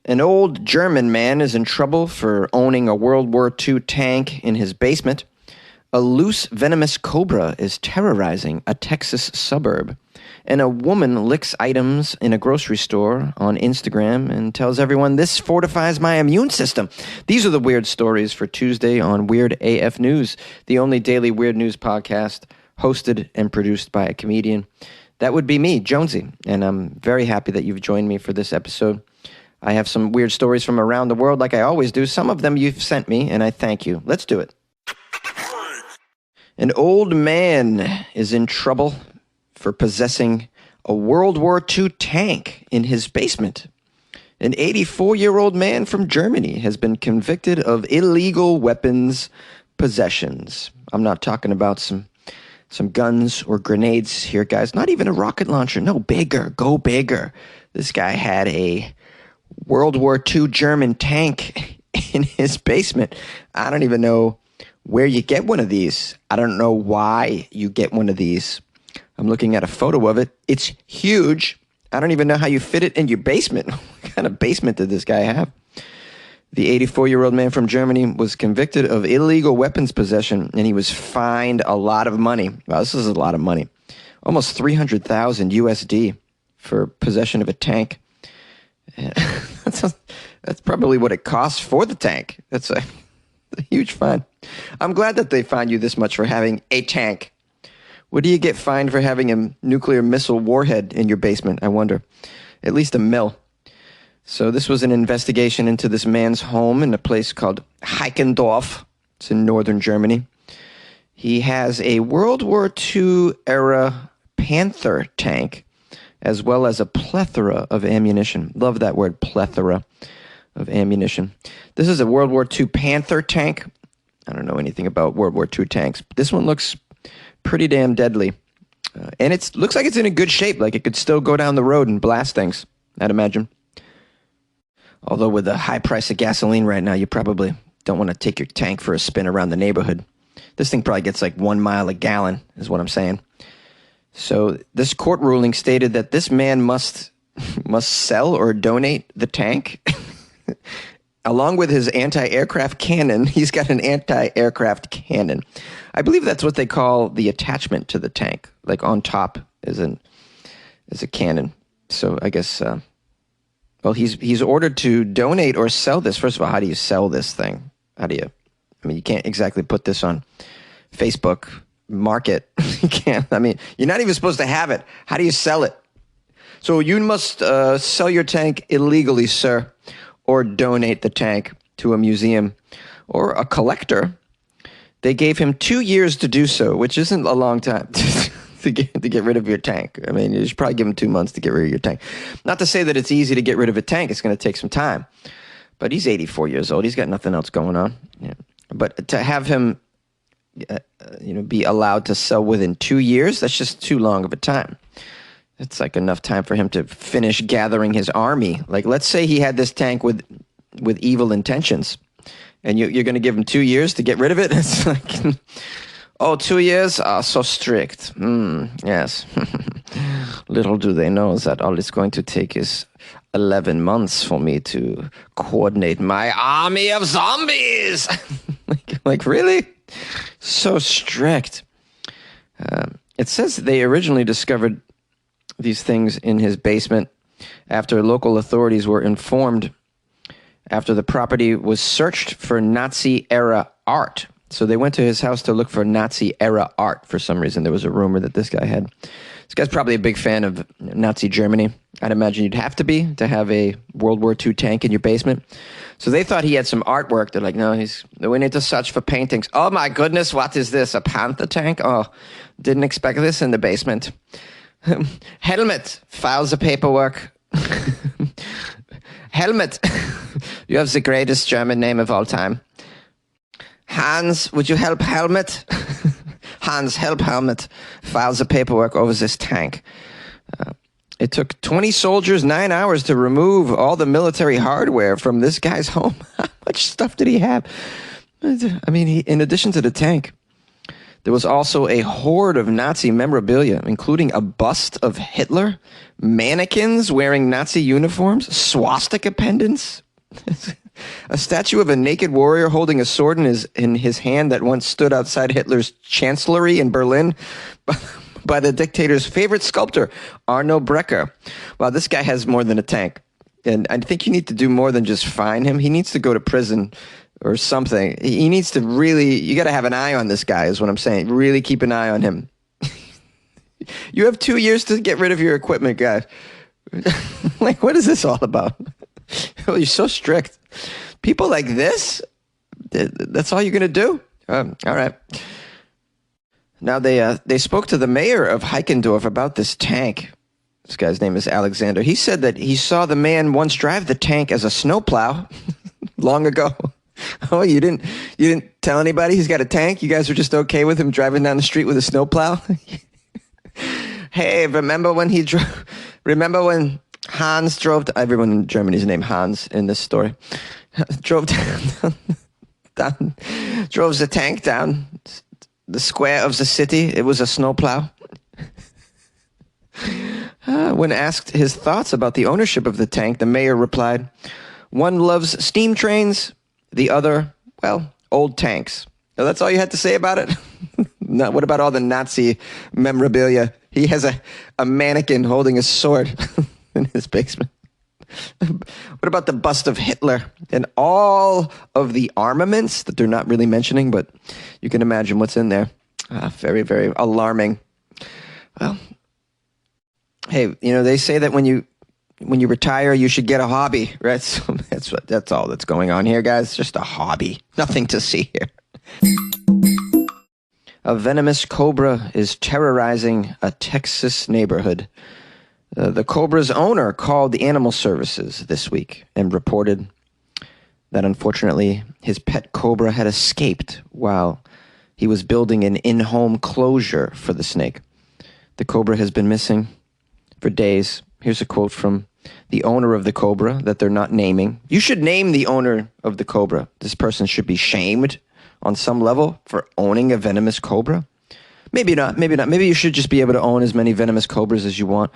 An old German man is in trouble for owning a World War II tank in his basement. A loose, venomous cobra is terrorizing a Texas suburb. And a woman licks items in a grocery store on Instagram and tells everyone, "This fortifies my immune system." These are the weird stories for Tuesday on Weird AF News, the only daily weird news podcast hosted and produced by a comedian. That would be me, Jonesy, and I'm very happy that you've joined me for this episode. I have some weird stories from around the world like I always do. Some of them you've sent me, and I thank you. Let's do it. An old man is in trouble for possessing a World War II tank in his basement. An 84-year-old man from Germany has been convicted of illegal weapons possessions. I'm not talking about some guns or grenades here, guys. Not even a rocket launcher. No, bigger. Go bigger. This guy had a World War II German tank in his basement. I don't even know where you get one of these. I don't know why you get one of these. I'm looking at a photo of it. It's huge. I don't even know how you fit it in your basement. What kind of basement did this guy have? The 84-year-old man from Germany was convicted of illegal weapons possession, and he was fined a lot of money. Wow, this is a lot of money. Almost 300,000 USD for possession of a tank. That's probably what it costs for the tank. That's a huge fine. I'm glad that they fined you this much for having a tank. What do you get fined for having a nuclear missile warhead in your basement, I wonder? At least a mil. So this was an investigation into this man's home in a place called Heikendorf. It's in northern Germany. He has a World War II era Panther tank, as well as a plethora of ammunition. Love that word, plethora of ammunition. This is a World War II Panther tank. I don't know anything about World War II tanks, but this one looks pretty damn deadly. And it looks like it's in a good shape, like it could still go down the road and blast things, I'd imagine. Although with the high price of gasoline right now, you probably don't want to take your tank for a spin around the neighborhood. This thing probably gets like 1 mile a gallon, is what I'm saying. So this court ruling stated that this man must sell or donate the tank. Along with his anti-aircraft cannon, he's got an anti-aircraft cannon. I believe that's what they call the attachment to the tank. Like on top is a cannon. So I guess, well, he's ordered to donate or sell this. First of all, how do you sell this thing? You can't exactly put this on Facebook Market. You can't. You're not even supposed to have it. How do you sell it? So you must sell your tank illegally, sir, or donate the tank to a museum or a collector. They gave him 2 years to do so, which isn't a long time to get rid of your tank. You should probably give him 2 months to get rid of your tank. Not to say that it's easy to get rid of a tank. It's going to take some time. But he's 84 years old. He's got nothing else going on. Yeah. But to have him be allowed to sell within 2 years, that's just too long of a time. It's like enough time for him to finish gathering his army. Like, let's say he had this tank with evil intentions, and you're going to give him 2 years to get rid of it? It's like, oh, 2 years? Oh, so strict. Yes. Little do they know that all it's going to take is 11 months for me to coordinate my army of zombies. like really? So strict. It says they originally discovered these things in his basement after local authorities were informed after the property was searched for Nazi-era art. So they went to his house to look for Nazi-era art for some reason. There was a rumor that this guy had. This guy's probably a big fan of Nazi Germany. I'd imagine you'd have to be to have a World War II tank in your basement. So they thought he had some artwork. They're like, no, we need to search for paintings. Oh my goodness, what is this? A Panther tank? Oh, didn't expect this in the basement. Helmet, files of paperwork. Helmet, you have the greatest German name of all time. Hans, would you help Helmet? Hans, help Helmet. Files of paperwork over this tank. It took 20 soldiers 9 hours to remove all the military hardware from this guy's home. How much stuff did he have? In addition to the tank, There was also a horde of Nazi memorabilia, including a bust of Hitler, mannequins wearing Nazi uniforms, swastika pendants, a statue of a naked warrior holding a sword in his hand that once stood outside Hitler's chancellery in Berlin by the dictator's favorite sculptor, Arno Brecker. Wow, this guy has more than a tank. And I think you need to do more than just fine him. He needs to go to prison or something. He needs to really, you got to have an eye on this guy is what I'm saying. Really keep an eye on him. You have 2 years to get rid of your equipment, guys. Like, what is this all about? Oh, you're so strict. People like this, that's all you're going to do? All right. Now, they spoke to the mayor of Heikendorf about this tank. This guy's name is Alexander. He said that he saw the man once drive the tank as a snowplow long ago. Oh, you didn't tell anybody he's got a tank? You guys were just okay with him driving down the street with a snowplow? Hey, remember when Hans drove to, everyone in Germany is named Hans in this story, drove the tank down the square of the city. It was a snowplow. When asked his thoughts about the ownership of the tank, the mayor replied, "One loves steam trains, the other, well, old tanks." Now, that's all you had to say about it? No, what about all the Nazi memorabilia? He has a mannequin holding a sword in his basement. What about the bust of Hitler and all of the armaments that they're not really mentioning, but you can imagine what's in there. Very, very alarming. Well, hey, they say that when you retire, you should get a hobby, right? So that's all that's going on here, guys. Just a hobby. Nothing to see here. A venomous cobra is terrorizing a Texas neighborhood. The cobra's owner called the animal services this week and reported that unfortunately his pet cobra had escaped while he was building an in-home closure for the snake. The cobra has been missing for days. Here's a quote from the owner of the cobra that they're not naming. You should name the owner of the cobra. This person should be shamed on some level for owning a venomous cobra. Maybe not. Maybe you should just be able to own as many venomous cobras as you want.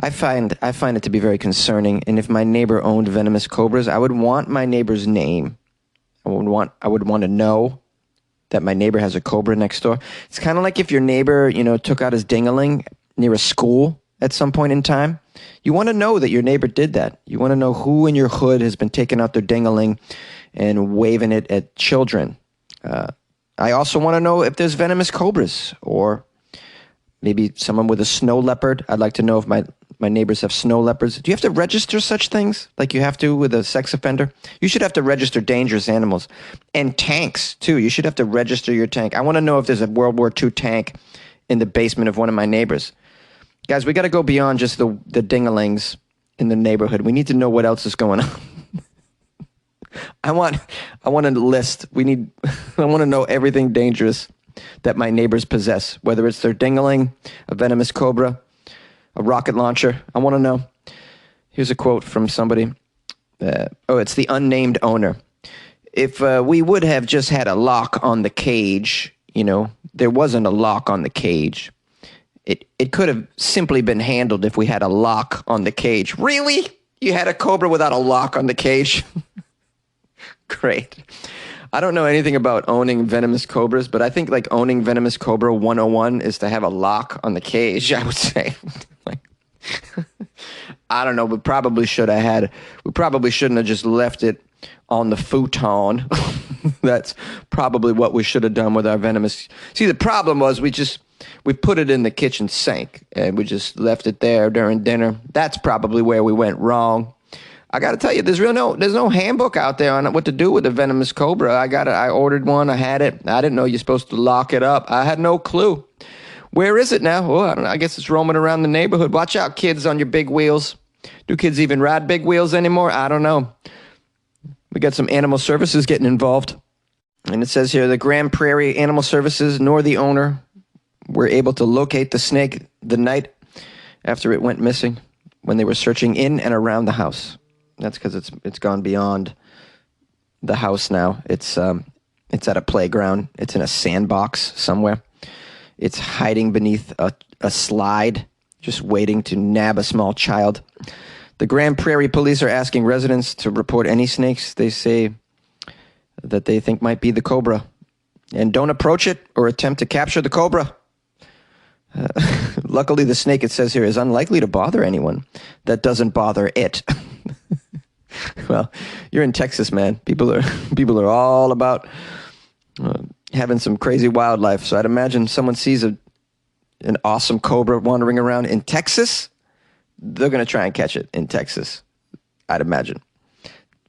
I find it to be very concerning. And if my neighbor owned venomous cobras, I would want my neighbor's name. I would want to know that my neighbor has a cobra next door. It's kind of like if your neighbor, took out his ding-a-ling near a school at some point in time. You want to know that your neighbor did that. You want to know who in your hood has been taking out their ding-a-ling and waving it at children. I also want to know if there's venomous cobras or maybe someone with a snow leopard. I'd like to know if my neighbors have snow leopards. Do you have to register such things like you have to with a sex offender? You should have to register dangerous animals. And tanks, too. You should have to register your tank. I want to know if there's a World War II tank in the basement of one of my neighbors. Guys, we got to go beyond just the ding-a-lings in the neighborhood. We need to know what else is going on. I want a list. I want to know everything dangerous that my neighbors possess, whether it's their ding-a-ling, a venomous cobra, a rocket launcher. I want to know. Here's a quote from somebody. It's the unnamed owner. If we would have just had a lock on the cage, there wasn't a lock on the cage. It could have simply been handled if we had a lock on the cage. Really? You had a cobra without a lock on the cage? Great. I don't know anything about owning venomous cobras, but I think like owning venomous cobra 101 is to have a lock on the cage, I would say. I don't know, but probably should have had. We probably shouldn't have just left it on the futon. That's probably what we should have done with our venomous. See, the problem was we put it in the kitchen sink and we just left it there during dinner. That's probably where we went wrong. I got to tell you, there's no handbook out there on what to do with a venomous cobra. I ordered one. I had it. I didn't know you're supposed to lock it up. I had no clue. Where is it now? Well, I don't know. I guess it's roaming around the neighborhood. Watch out, kids, on your big wheels. Do kids even ride big wheels anymore? I don't know. We got some animal services getting involved. And it says here, the Grand Prairie Animal Services nor the owner were able to locate the snake the night after it went missing when they were searching in and around the house. That's because it's gone beyond the house now. It's at a playground. It's in a sandbox somewhere. It's hiding beneath a slide, just waiting to nab a small child. The Grand Prairie police are asking residents to report any snakes they say that they think might be the cobra. And don't approach it or attempt to capture the cobra. Luckily, the snake, it says here, is unlikely to bother anyone. That doesn't bother it. Well, you're in Texas, man. People are all about having some crazy wildlife. So I'd imagine someone sees an awesome cobra wandering around in Texas, they're going to try and catch it in Texas, I'd imagine.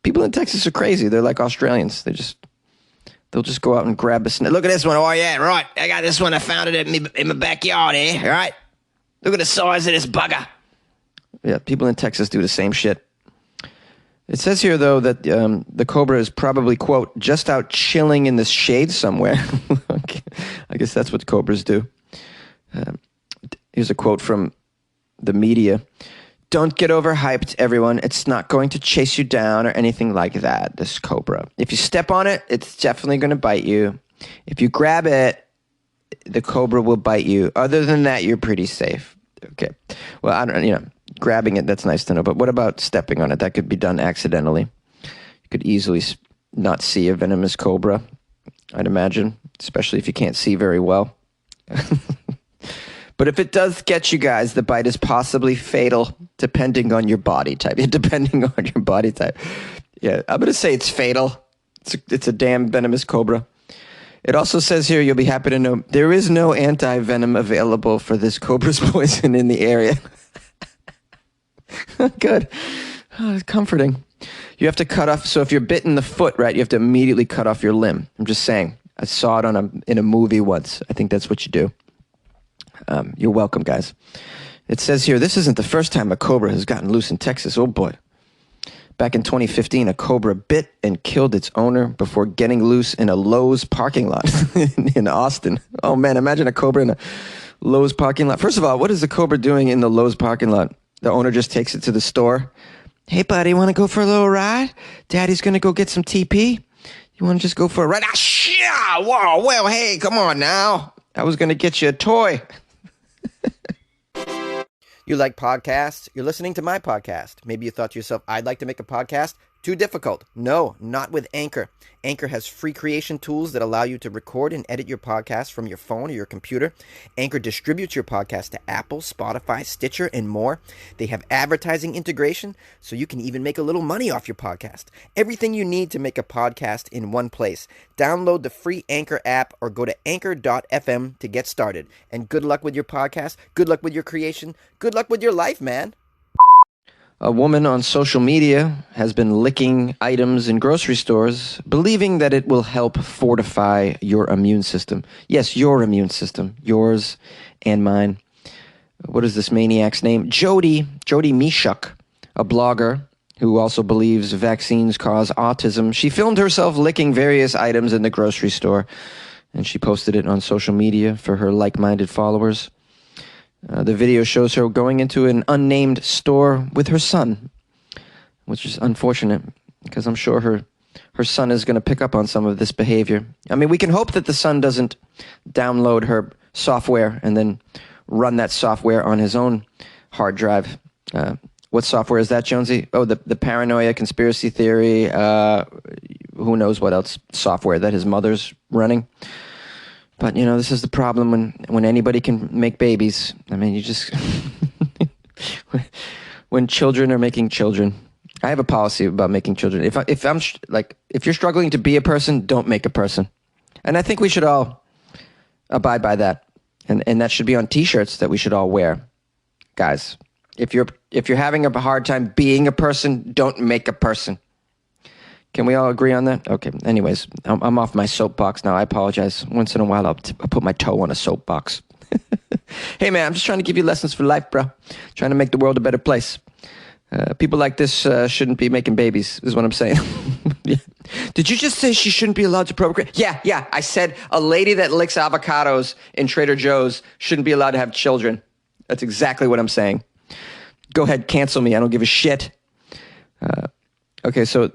People in Texas are crazy. They're like Australians. They'll just go out and grab a snake. Look at this one. Oh, yeah, right. I got this one. I found it in my backyard, eh? All right. Look at the size of this bugger. Yeah, people in Texas do the same shit. It says here, though, that the cobra is probably, quote, just out chilling in the shade somewhere. Okay. I guess that's what cobras do. Here's a quote from the media. Don't get overhyped, everyone. It's not going to chase you down or anything like that, this cobra. If you step on it, it's definitely going to bite you. If you grab it, the cobra will bite you. Other than that, you're pretty safe. Okay. Well, I don't, grabbing it, that's nice to know. But what about stepping on it? That could be done accidentally. You could easily not see a venomous cobra, I'd imagine, especially if you can't see very well. But if it does get you guys, the bite is possibly fatal, depending on your body type. Depending on your body type. Yeah, I'm going to say it's fatal. It's a damn venomous cobra. It also says here, you'll be happy to know, there is no anti-venom available for this cobra's poison in the area. Good. Oh, it's comforting. You have to cut off, so if you're bitten in the foot, right, you have to immediately cut off your limb. I'm just saying. I saw it in a movie once. I think that's what you do. You're welcome, guys. It says here, this isn't the first time a cobra has gotten loose in Texas. Oh, boy. Back in 2015, a cobra bit and killed its owner before getting loose in a Lowe's parking lot in Austin. Oh, man, imagine a cobra in a Lowe's parking lot. First of all, what is the cobra doing in the Lowe's parking lot? The owner just takes it to the store. Hey, buddy, want to go for a little ride? Daddy's going to go get some TP. You want to just go for a ride? Ah, whoa, well, hey, come on now. I was going to get you a toy. You like podcasts? You're listening to my podcast. Maybe you thought to yourself, I'd like to make a podcast. Too difficult. No, not with Anchor. Anchor has free creation tools that allow you to record and edit your podcast from your phone or your computer. Anchor distributes your podcast to Apple, Spotify, Stitcher, and more. They have advertising integration, so you can even make a little money off your podcast. Everything you need to make a podcast in one place. Download the free Anchor app or go to anchor.fm to get started. And good luck with your podcast. Good luck with your creation. Good luck with your life, man. A woman on social media has been licking items in grocery stores, believing that it will help fortify your immune system. Yes, your immune system. Yours and mine. What is this maniac's name? Jody Mishuk, a blogger who also believes vaccines cause autism. She filmed herself licking various items in the grocery store, and she posted it on social media for her like-minded followers. The video shows her going into an unnamed store with her son, which is unfortunate because I'm sure her son is going to pick up on some of this behavior. I mean, we can hope that the son doesn't download her software and then run that software on his own hard drive. What software is that, Jonesy? Oh, the paranoia, conspiracy theory, who knows what else software that his mother's running. But, this is the problem when anybody can make babies. I mean, you just... when children are making children. I have a policy about making children. If you're struggling to be a person, don't make a person. And I think we should all abide by that. And that should be on T-shirts that we should all wear. Guys, if you're having a hard time being a person, don't make a person. Can we all agree on that? Okay. Anyways, I'm off my soapbox now. I apologize. Once in a while, I'll put my toe on a soapbox. Hey, man, I'm just trying to give you lessons for life, bro. Trying to make the world a better place. People like this shouldn't be making babies, is what I'm saying. Yeah. Did you just say she shouldn't be allowed to procreate? Yeah. I said a lady that licks avocados in Trader Joe's shouldn't be allowed to have children. That's exactly what I'm saying. Go ahead, cancel me. I don't give a shit. Okay, so...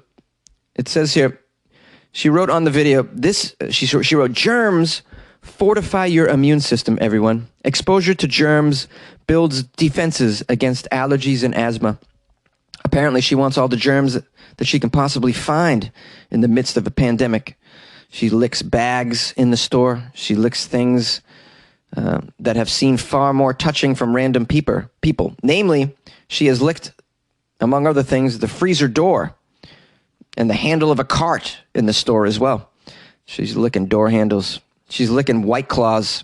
It says here, she wrote on the video, she wrote, germs Fortify your immune system, everyone. Exposure to germs builds defenses against allergies and asthma. Apparently, she wants all the germs that she can possibly find in the midst of a pandemic. She licks bags in the store. She licks things that have seen far more touching from random people. Namely, she has licked, among other things, the freezer door and the handle of a cart in the store as well. She's licking door handles. She's licking White Claws,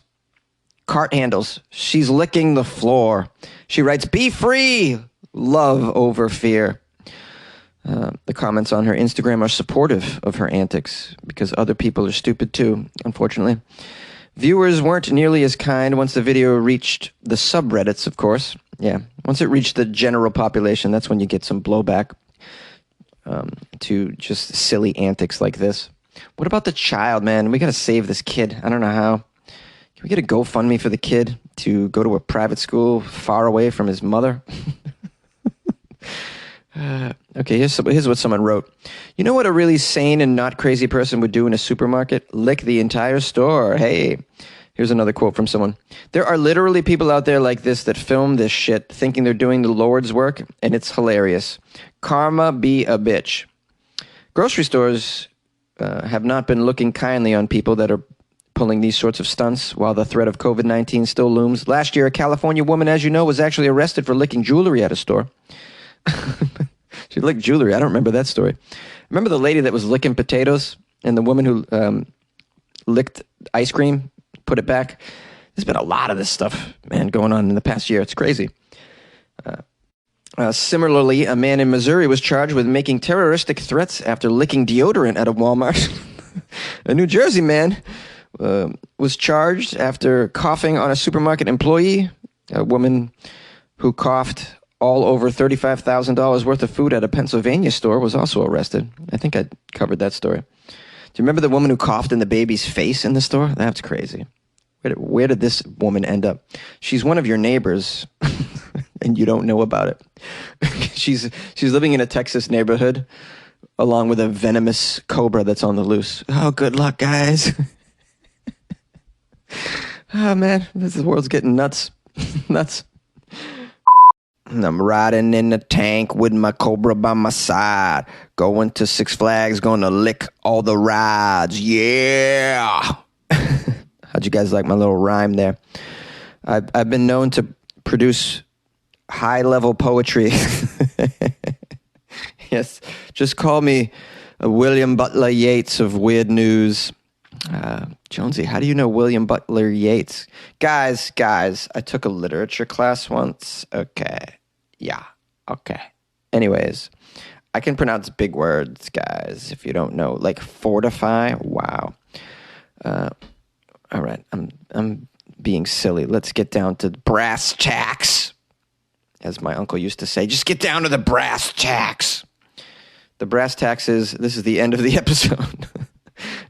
cart handles. She's licking the floor. She writes, "Be free, love over fear." The comments on her Instagram are supportive of her antics because other people are stupid too, unfortunately. Viewers weren't nearly as kind once the video reached the subreddits, of course. Yeah, once it reached the general population, that's when you get some blowback to just silly antics like this. What about the child, man? We got to save this kid. I don't know how. Can we get a GoFundMe for the kid to go to a private school far away from his mother? Okay, here's what someone wrote. You know what a really sane and not crazy person would do in a supermarket? Lick the entire store. Hey, here's another quote from someone. There are literally people out there like this that film this shit thinking they're doing the Lord's work, and it's hilarious. Karma be a bitch. Grocery stores have not been looking kindly on people that are pulling these sorts of stunts while the threat of COVID-19 still looms. Last year, a California woman, as you know, was actually arrested for licking jewelry at a store. She licked jewelry. I don't remember that story. Remember the lady that was licking potatoes and the woman who licked ice cream, put it back? There's been a lot of this stuff, man, going on in the past year. It's crazy. Similarly, a man in Missouri was charged with making terroristic threats after licking deodorant at a Walmart. A New Jersey man was charged after coughing on a supermarket employee. A woman who coughed all over $35,000 worth of food at a Pennsylvania store was also arrested. I think I covered that story. Do you remember the woman who coughed in the baby's face in the store? That's crazy. Where did this woman end up? She's one of your neighbors, and you don't know about it. She's living in a Texas neighborhood, along with a venomous cobra that's on the loose. Oh, good luck, guys. Oh, man, this world's getting nuts. Nuts. I'm riding in the tank with my cobra by my side. Going to Six Flags, gonna lick all the rides. Yeah! How'd you guys like my little rhyme there? I've been known to produce high-level poetry. Yes, just call me William Butler Yeats of Weird News. Jonesy, how do you know William Butler Yeats? Guys, I took a literature class once. Okay. Yeah. Okay. Anyways, I can pronounce big words, guys, if you don't know. Like fortify. Wow. All right. I'm being silly. Let's get down to brass tacks, as my uncle used to say. Just get down to the brass tacks. The brass tacks this is the end of the episode.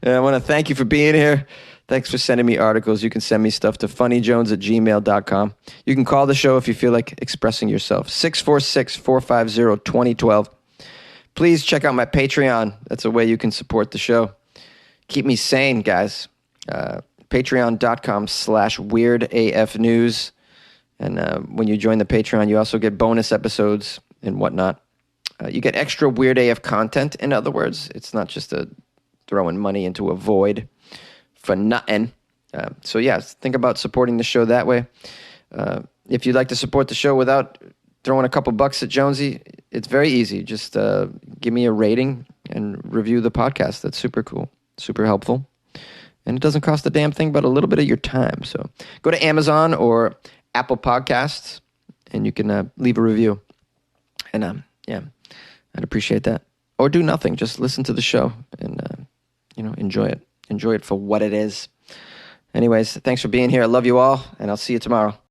And I want to thank you for being here. Thanks for sending me articles. You can send me stuff to funnyjones@gmail.com. You can call the show if you feel like expressing yourself. 646-450-2012. Please check out my Patreon. That's a way you can support the show. Keep me sane, guys. Patreon.com/weirdafnews. And when you join the Patreon, you also get bonus episodes and whatnot. You get extra Weird AF content, in other words. It's not just throwing money into a void for nothing. So yeah, think about supporting the show that way. If you'd like to support the show without throwing a couple bucks at Jonesy, it's very easy. Just give me a rating and review the podcast. That's super cool, super helpful. And it doesn't cost a damn thing but a little bit of your time. So go to Amazon or Apple Podcasts and you can leave a review. And yeah, I'd appreciate that. Or do nothing. Just listen to the show and enjoy it. Enjoy it for what it is. Anyways, thanks for being here. I love you all, and I'll see you tomorrow.